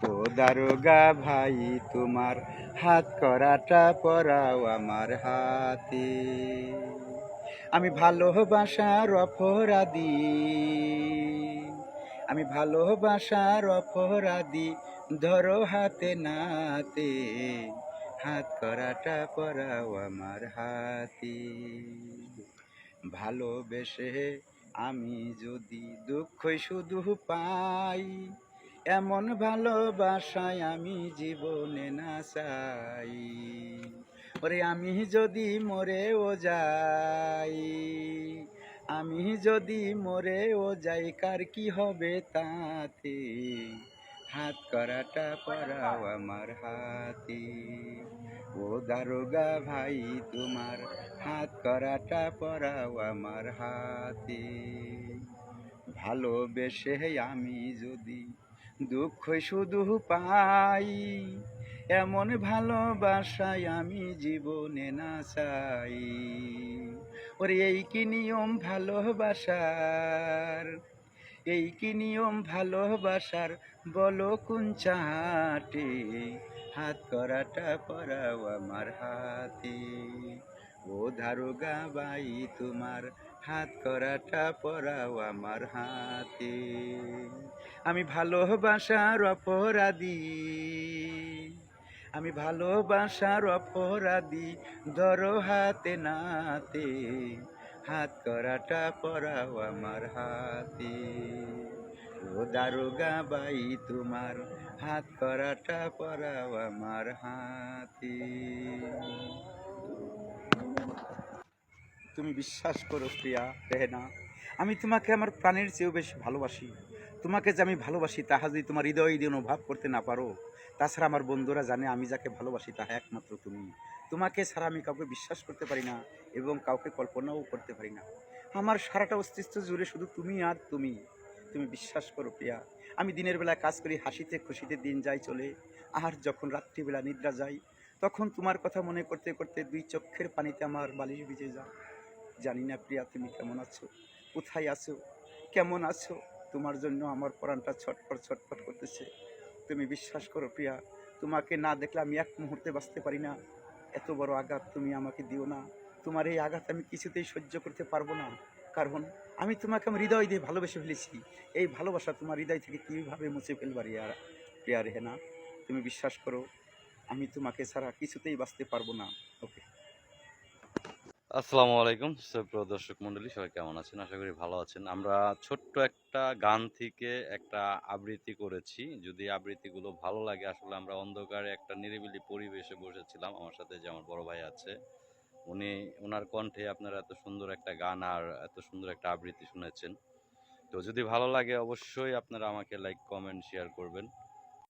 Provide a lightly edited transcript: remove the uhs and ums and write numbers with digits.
ও দারোগা ভাই, তোমার হাত করাটা পরাও আমার হাতে। আমি ভালোবাসার অপরাধী, আমি ভালোবাসার অপরাধী, ধরো হাতে নাতে, হাত করাটা পরাও আমার হাতে। ভালোবেসে আমি যদি দুঃখই শুধু পাই, এমন ভালোবাসায় আমি জীবনে না চাই। ওরে আমি যদি মরেও যাই, আমি যদি মরেও যাই, কার কি হবে তাতে, হাত করাটা পরাও আমার হাতে। ও দারোগা ভাই, তোমার হাত করাটা পরাও আমার হাতে। ভালোবেসে আমি যদি দুঃখ শুধু পাই, এমন ভালোবাসায় আমি জীবনে না চাই। ওরে এই কি নিয়ম ভালোবাসার, এই কি নিয়ম ভালোবাসার, বলো কোন চাটে, হাত করাটা পরাও আমার হাতে। ও দারোগা ভাই, তোমার হাত করাটা পরাও আমার হাতে। আমি ভালোবাসার অপরাধী, আমি ভালোবাসার অপরাধী, ধরো হাতে নাতে, হাত করাটা পরাও আমার হাতে। ও দারোগা ভাই, তোমার হাত করাটা পরাও আমার হাতে। তুমি বিশ্বাস করো প্রিয়া রেহেনা, আমি তোমাকে আমার প্রাণের চেয়েও বেশি ভালোবাসি। তোমাকে যে আমি ভালোবাসি তাহা যদি তোমার হৃদয় দিয়ে অনুভব করতে না পারো, তাছাড়া আমার বন্ধুরা জানে আমি যাকে ভালোবাসি তাহা একমাত্র তুমি। তোমাকে ছাড়া আমি কাউকে বিশ্বাস করতে পারি না এবং কাউকে কল্পনাও করতে পারি না। আমার সারাটা অস্তিত্ব জুড়ে শুধু তুমি আর তুমি। তুমি বিশ্বাস করো প্রিয়া, আমি দিনের বেলা কাজ করি, হাসিতে খুশিতে দিন যায় চলে, আর যখন রাত্রিবেলা নিদ্রা যাই, তখন তোমার কথা মনে করতে করতে দুই চোখের পানিতে আমার বালিশ ভিজে যায়। জানি না প্রিয়া তুমি কেমন আছো, কোথায় আছো, কেমন আছো। তোমার জন্য আমার প্রাণটা ছটফট ছটফট করতেছে। তুমি বিশ্বাস করো প্রিয়া, তোমাকে না দেখলে আমি এক মুহূর্তে বাঁচতে পারি না। এত বড় আঘাত তুমি আমাকে দিও না। তোমার এই আঘাত আমি কিছুতেই সহ্য করতে পারবো না। কারণ আমি তোমাকে আমার হৃদয় দিয়ে ভালোবেসে ফেলেছি। এই ভালোবাসা তোমার হৃদয় থেকে কীভাবে মুছে ফেলবার আর প্রিয়া রেহেনা, তুমি বিশ্বাস করো, আমি তোমাকে ছাড়া কিছুতেই বাঁচতে পারবো না। ওকে। আসসালামু আলাইকুম সুপ্রিয় দর্শক মণ্ডলী, সবাই কেমন আছেন? আশা করি ভালো আছেন। আমরা ছোট্ট একটা গান থেকে একটা আবৃত্তি করেছি। যদি আবৃত্তিগুলো ভালো লাগে, আসলে আমরা অন্ধকারে একটা নিরিবিলি পরিবেশে বসেছিলাম। আমার সাথে যে আমার বড় ভাই আছে, উনি ওনার কণ্ঠে আপনারা এত সুন্দর একটা গান আর এত সুন্দর একটা আবৃত্তি শুনেছেন। তো যদি ভালো লাগে অবশ্যই আপনারা আমাকে লাইক, কমেন্ট, শেয়ার করবেন।